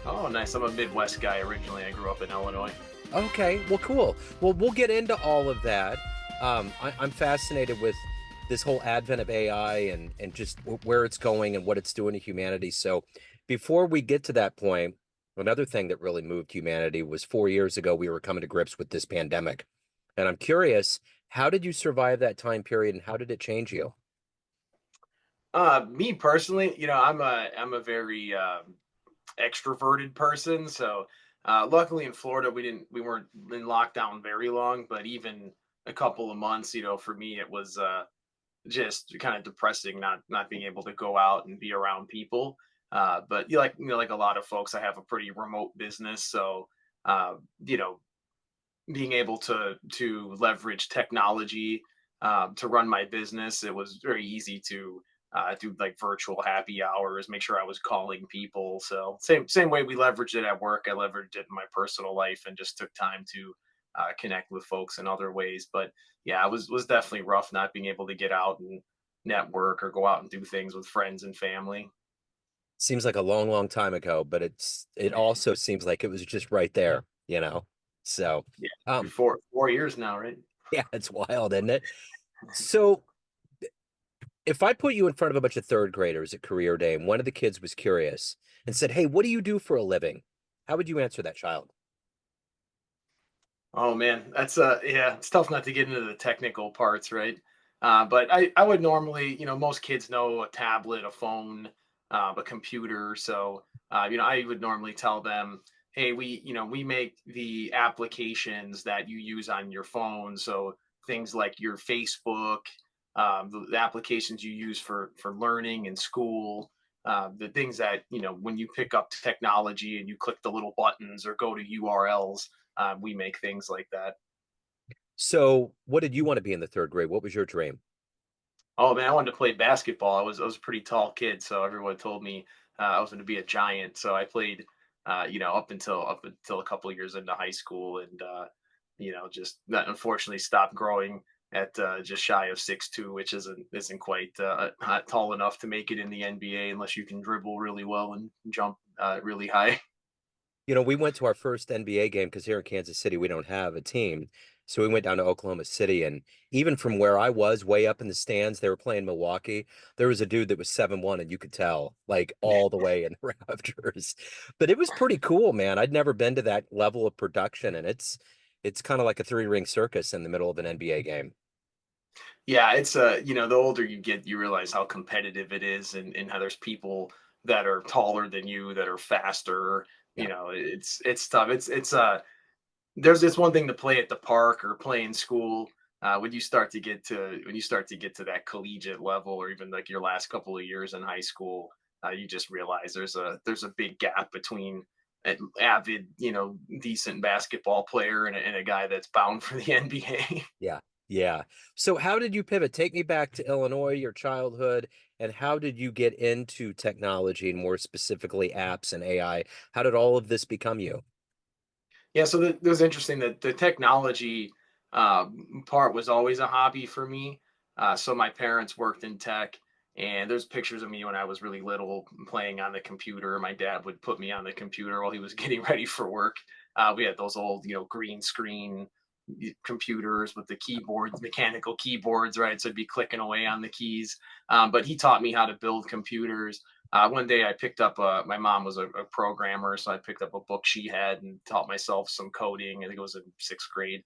Oh, nice. I'm a Midwest guy originally. I grew up in Illinois. Okay, well, cool. Well, we'll get into all of that. I'm fascinated with this whole advent of AI and just where it's going and what it's doing to humanity. So, before we get to that point, another thing that really moved humanity was 4 years ago we were coming to grips with this pandemic, and I'm curious, how did you survive that time period, and how did it change you? Me personally, I'm a very extroverted person. So, luckily in Florida, we weren't in lockdown very long, but even a couple of months, for me, it was just kind of depressing not being able to go out and be around people. But like a lot of folks, I have a pretty remote business, so uh, you know, being able to leverage technology to run my business, it was very easy to do like virtual happy hours, make sure I was calling people. So same way we leveraged it at work, I leveraged it in my personal life and just took time to connect with folks in other ways. But yeah, it was definitely rough not being able to get out and network or go out and do things with friends and family. Seems like a long, long time ago, but it also seems like it was just right there, you know? So, Yeah, um, 4 years now, right? yeah, it's wild, isn't it? So, if I put you in front of a bunch of third graders at career day and one of the kids was curious and said, "Hey, what do you do for a living?" How would you answer that child? Oh man, that's yeah, it's tough not to get into the technical parts, right? But I would normally, most kids know a tablet, a phone, a computer. So I would normally tell them, hey, we make the applications that you use on your phone. So things like your Facebook, the applications you use for learning in school, the things that when you pick up technology and you click the little buttons or go to URLs, we make things like that. So, what did you want to be in the third grade? What was your dream? Oh man, I wanted to play basketball. I was a pretty tall kid, so everyone told me I was going to be a giant. So I played, up until a couple of years into high school, and just that unfortunately stopped growing at just shy of 6'2", which isn't quite not tall enough to make it in the NBA unless you can dribble really well and jump really high. We went to our first NBA game because here in Kansas City, we don't have a team. So we went down to Oklahoma City. And even from where I was, way up in the stands, they were playing Milwaukee. There was a dude that was 7'1", and you could tell, like, all the way in the rafters. But it was pretty cool, man. I'd never been to that level of production, and it's kind of like a three-ring circus in the middle of an NBA game. Yeah, it's the older you get, you realize how competitive it is, and how there's people that are taller than you that are faster. Yeah. It's tough. It's there's this one thing to play at the park or play in school. When you start to get to that collegiate level, or even like your last couple of years in high school, you just realize there's a big gap between an avid, decent basketball player and a guy that's bound for the NBA. Yeah. Yeah. So how did you pivot? Take me back to Illinois, your childhood, and how did you get into technology and more specifically apps and AI? How did all of this become you? Yeah, so that was interesting that the technology part was always a hobby for me. So my parents worked in tech, and there's pictures of me when I was really little playing on the computer. My dad would put me on the computer while he was getting ready for work. We had those old, green screen computers with the keyboards, mechanical keyboards, right? So I'd be clicking away on the keys. But he taught me how to build computers. One day I picked up my mom was a programmer, so I picked up a book she had and taught myself some coding. I think it was in sixth grade.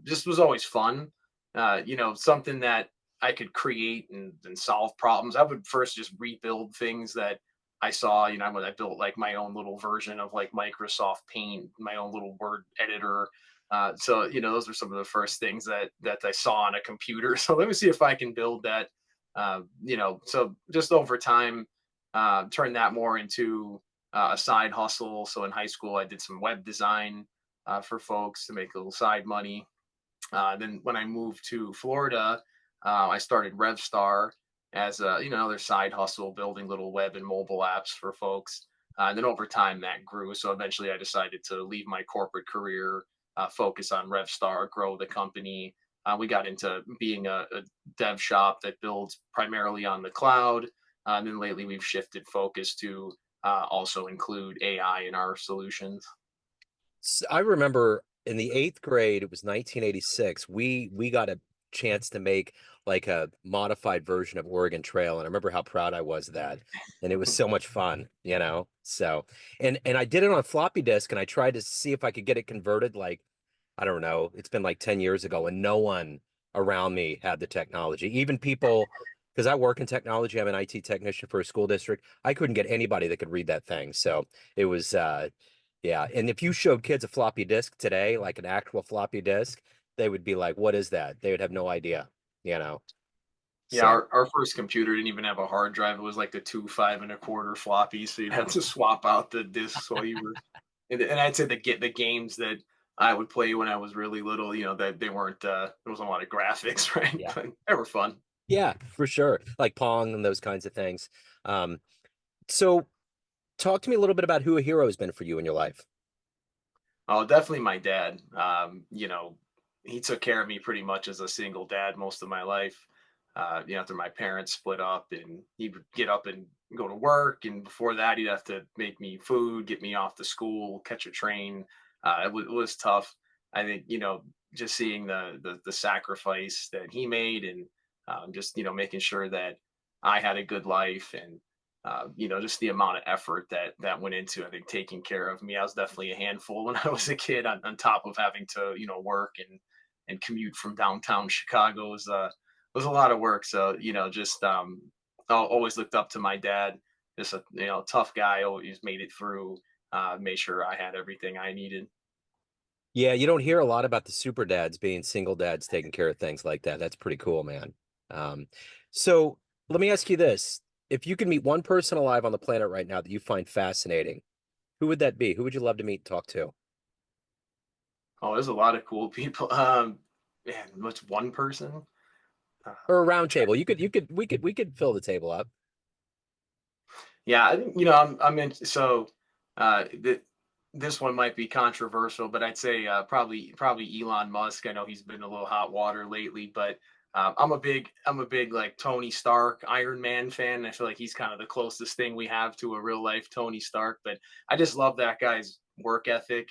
Just was always fun. Something that I could create and solve problems. I would first just rebuild things that I saw. When I built like my own little version of like Microsoft Paint, my own little word editor. So those are some of the first things that I saw on a computer. So let me see if I can build that. So just over time, turned that more into a side hustle. So in high school, I did some web design for folks to make a little side money. Then when I moved to Florida, I started RevStar as a another side hustle, building little web and mobile apps for folks. And then over time that grew. So eventually I decided to leave my corporate career, focus on RevStar, grow the company. We got into being a dev shop that builds primarily on the cloud. And then lately we've shifted focus to also include AI in our solutions. I remember in the eighth grade, it was 1986. We got a chance to make like a modified version of Oregon Trail, and I remember how proud I was of that, and it was so much fun, you know. So, and I did it on floppy disk, and I tried to see if I could get it converted. Like I don't know, it's been like 10 years ago, and no one around me had the technology. Even people, because I work in technology, I'm an IT technician for a school district. I couldn't get anybody that could read that thing. So it was yeah, and if you showed kids a floppy disk today, like an actual floppy disk, they would be like, "What is that?" They would have no idea, you know. Yeah, So, our first computer didn't even have a hard drive. It was like the two 5 1/4 floppy, so you'd have to swap out the discs while you were. And I'd say the games that I would play when I was really little, that they weren't. There wasn't a lot of graphics, right? yeah. But they were fun. Yeah, for sure. Like Pong and those kinds of things. Um, so talk to me a little bit about who a hero has been for you in your life. Oh, definitely my dad. He took care of me pretty much as a single dad most of my life. After my parents split up, and he would get up and go to work, and before that, he'd have to make me food, get me off to school, catch a train. It was tough. I think just seeing the sacrifice that he made, and just making sure that I had a good life, and just the amount of effort that went into, I think, taking care of me. I was definitely a handful when I was a kid, on top of having to, work and commute from downtown Chicago. Was a lot of work. So, just I always looked up to my dad. Just a tough guy, always made it through. Made sure I had everything I needed. Yeah, you don't hear a lot about the super dads being single dads taking care of things like that. That's pretty cool, man. Um, so let me ask you this. If you could meet one person alive on the planet right now that you find fascinating, who would that be? Who would you love to meet and talk to? Oh, there's a lot of cool people. Man, what's one person? Uh, Or a round table. We could fill the table up. Yeah, I think I'm in. So this one might be controversial, but I'd say probably Elon Musk. I know he's been a little hot water lately, but I'm a big like Tony Stark, Iron Man fan. I feel like he's kind of the closest thing we have to a real life Tony Stark. But I just love that guy's work ethic.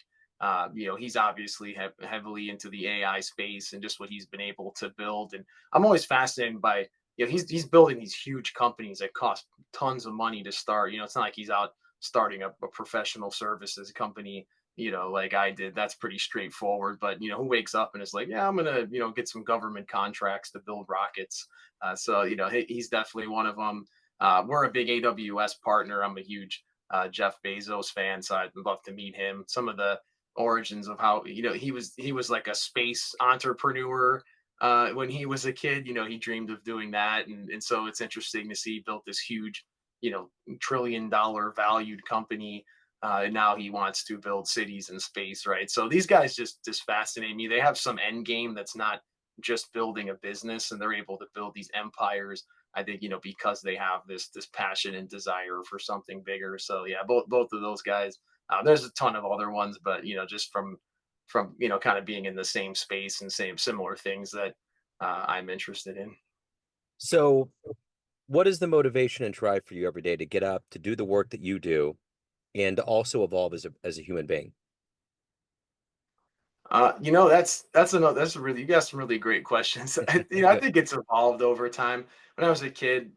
He's obviously heavily into the AI space and just what he's been able to build. And I'm always fascinated by he's building these huge companies that cost tons of money to start. It's not like he's out starting a professional services company, like I did. That's pretty straightforward. But who wakes up and is like, yeah, I'm gonna, get some government contracts to build rockets. So he's definitely one of them. We're a big AWS partner. I'm a huge Jeff Bezos fan, so I'd love to meet him. Some of the origins of how he was like a space entrepreneur when he was a kid. He dreamed of doing that, and so it's interesting to see he built this huge, $1 trillion valued company. And now he wants to build cities in space, right? So these guys just fascinate me. They have some end game that's not just building a business, and they're able to build these empires. I think because they have this passion and desire for something bigger. So yeah, both of those guys. There's a ton of other ones, but just from kind of being in the same space and same similar things that I'm interested in. So what is the motivation and drive for you every day to get up, to do the work that you do, and to also evolve as a human being? That's a really, you got some really great questions. I think it's evolved over time. When I was a kid,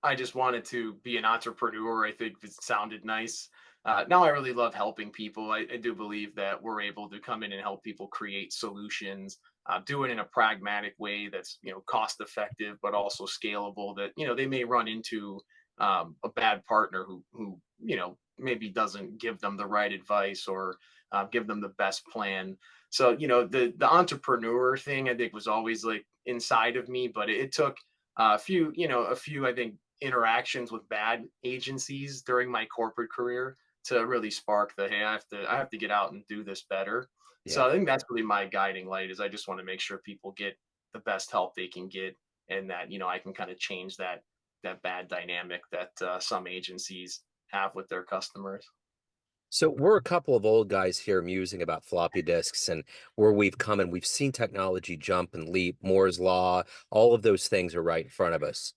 I just wanted to be an entrepreneur. I think it sounded nice. Now I really love helping people. I do believe that we're able to come in and help people create solutions, do it in a pragmatic way that's cost effective, but also scalable. That they may run into a bad partner who maybe doesn't give them the right advice, or give them the best plan. So the entrepreneur thing, I think, was always like inside of me, but it took a few, I think, interactions with bad agencies during my corporate career to really spark the, hey, I have to get out and do this better. Yeah. So I think that's really my guiding light, is I just want to make sure people get the best help they can get, and that I can kind of change that bad dynamic that some agencies have with their customers. So we're a couple of old guys here musing about floppy disks and where we've come, and we've seen technology jump and leap, Moore's law, all of those things are right in front of us.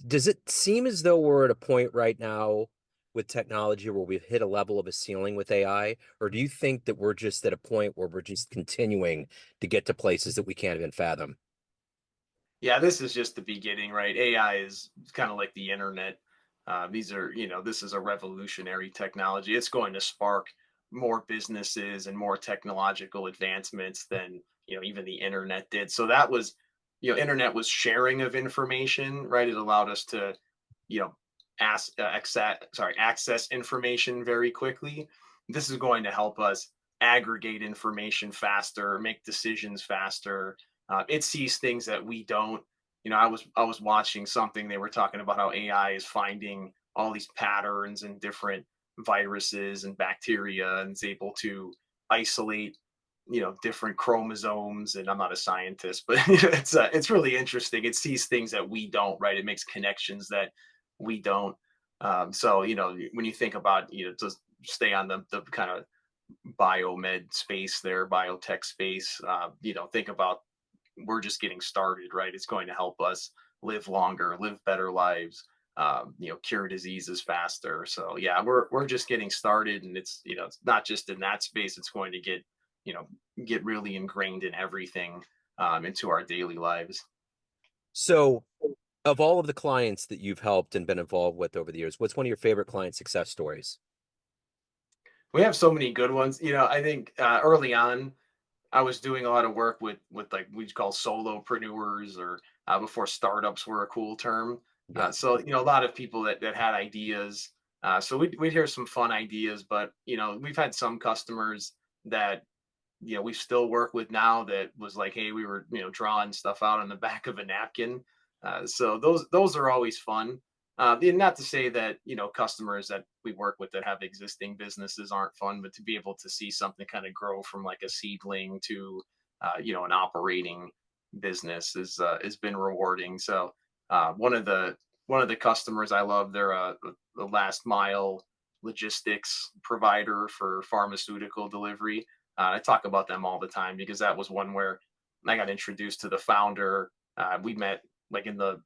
Does it seem as though we're at a point right now with technology where we've hit a level of a ceiling with AI? Or do you think that we're just at a point where we're just continuing to get to places that we can't even fathom? Yeah, this is just the beginning, right? AI is kind of like the internet. These are, this is a revolutionary technology. It's going to spark more businesses and more technological advancements than, even the internet did. So that was, internet was sharing of information, right? It allowed us to, you know, access information very quickly. This is going to help us aggregate information faster, make decisions faster. It sees things that we don't. I was watching something, they were talking about how AI is finding all these patterns and different viruses and bacteria, and is able to isolate different chromosomes. And I'm not a scientist, but it's really interesting. It sees things that we don't, right? It makes connections that we don't. So when you think about, to stay on the kind of biomed space there, biotech space, think about, we're just getting started, right? It's going to help us live longer, live better lives, cure diseases faster. So yeah, we're just getting started, and it's not just in that space. It's going to you know get really ingrained in everything, into our daily lives. So, of all of the clients that you've helped and been involved with over the years, what's one of your favorite client success stories? We have so many good ones. I think early on, I was doing a lot of work with like we call solopreneurs, or before startups were a cool term. Yeah. So a lot of people that had ideas. So we'd hear some fun ideas, but we've had some customers that we still work with now, that was like, hey, we were drawing stuff out on the back of a napkin. So those are always fun. And not to say that customers that we work with that have existing businesses aren't fun, but to be able to see something kind of grow from like a seedling to an operating business is has been rewarding. So one of the customers I love, they're a last mile logistics provider for pharmaceutical delivery. I talk about them all the time because that was one where I got introduced to the founder. We met like in the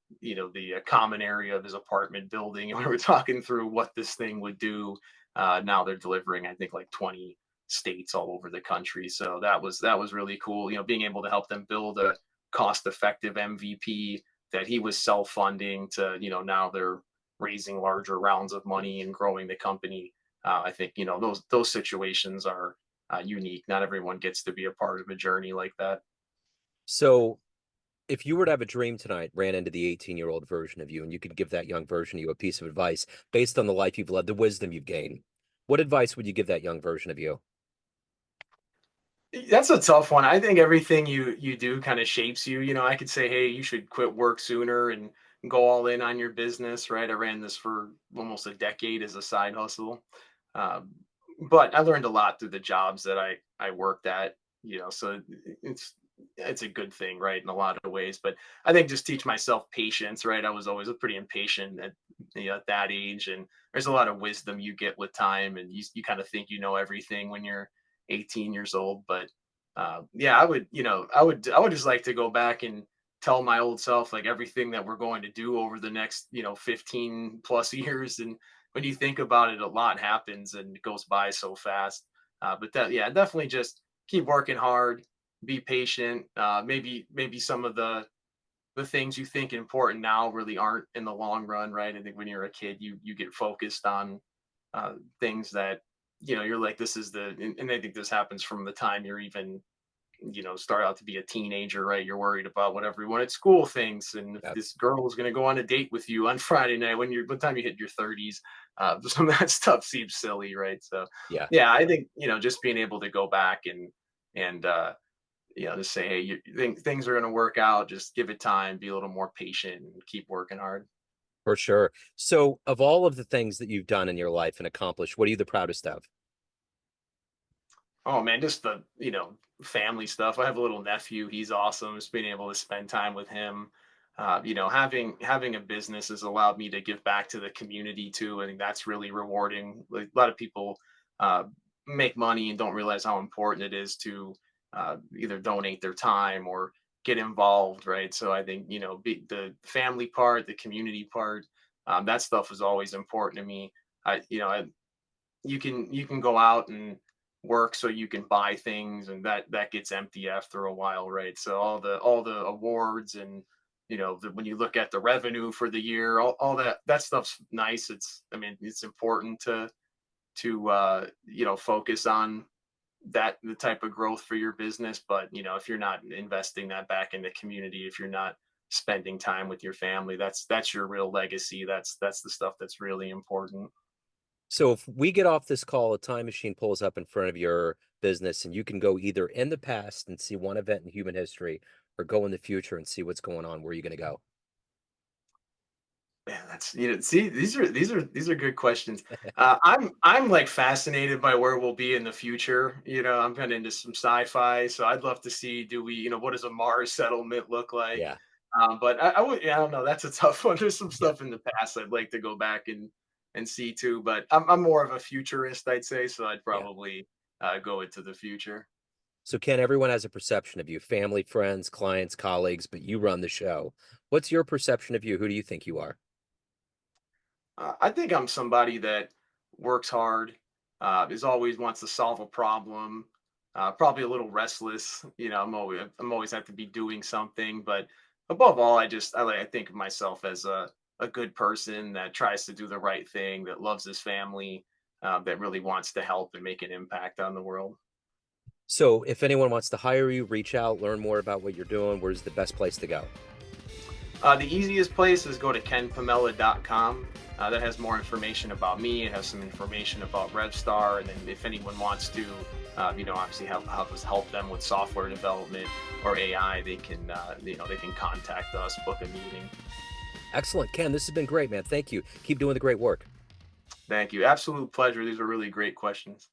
common area of his apartment building, and we were talking through what this thing would do. Now they're delivering, I think, like 20 states all over the country. So that was really cool. Being able to help them build a cost-effective MVP that he was self-funding to, now they're raising larger rounds of money and growing the company. I think those situations are unique. Not everyone gets to be a part of a journey like that. So, if you were to have a dream tonight, ran into the 18-year-old version of you, and you could give that young version of you a piece of advice based on the life you've led, the wisdom you've gained, what advice would you give that young version of you? That's a tough one. I think everything you do kind of shapes you. I could say, hey, you should quit work sooner and go all in on your business, right? I ran this for almost a decade as a side hustle. Um, but I learned a lot through the jobs that I worked at, so it's it's a good thing, right, in a lot of ways. But I think just teach myself patience, right? I was always pretty impatient at that age, and there's a lot of wisdom you get with time, and you kind of think you know everything when you're 18 years old. But yeah, I would just like to go back and tell my old self like everything that we're going to do over the next 15 plus years. And when you think about it, a lot happens and it goes by so fast. But that, yeah, definitely just keep working hard, be patient. Maybe some of the things you think important now really aren't in the long run, right? I think when you're a kid, you get focused on things that you're like, this is and I think this happens from the time you're even start out to be a teenager, right? You're worried about what everyone at school thinks, and if Yeah. this girl is going to go on a date with you on Friday night by the time you hit your 30s. Some of that stuff seems silly, right? So Yeah. yeah, I think just being able to go back and just say, hey, you think things are going to work out, just give it time, be a little more patient, and keep working hard. For sure. So, of all of the things that you've done in your life and accomplished, what are you the proudest of? Oh man, just the family stuff. I have a little nephew. He's awesome. Just being able to spend time with him. Having a business has allowed me to give back to the community too. I think that's really rewarding. Like a lot of people uh, make money and don't realize how important it is to either donate their time or get involved, right? So I think the family part, the community part, that stuff is always important to me. you can go out and work so you can buy things, and that gets empty after a while, right? So all the awards, and when you look at the revenue for the year, all that stuff's nice. I mean, it's important to focus on the type of growth for your business. But if you're not investing that back in the community, if you're not spending time with your family, that's your real legacy. That's the stuff that's really important. So if we get off this call, a time machine pulls up in front of your business and you can go either in the past and see one event in human history or go in the future and see what's going on, where are you going to go? Man, see, these are good questions. I'm like fascinated by where we'll be in the future. I'm kind of into some sci-fi, so I'd love to see, do we, what does a Mars settlement look like? Yeah. But I would, yeah, I don't know. That's a tough one. There's some Yeah. stuff in the past I'd like to go back and see too. But I'm more of a futurist, I'd say. So I'd Yeah. probably go into the future. So Ken, everyone has a perception of you, family, friends, clients, colleagues, but you run the show. What's your perception of you? Who do you think you are? I think I'm somebody that works hard, is always wants to solve a problem. Probably a little restless. I'm always have to be doing something. But above all, I think of myself as a good person that tries to do the right thing, that loves his family, that really wants to help and make an impact on the world. So if anyone wants to hire you, reach out, learn more about what you're doing, where's the best place to go? The easiest place is go to kenpomella.com. That has more information about me. It has some information about RevStar, and then if anyone wants to, obviously help us help them with software development or AI, they can contact us, book a meeting. Excellent. Ken, this has been great, man. Thank you. Keep doing the great work. Thank you. Absolute pleasure. These were really great questions.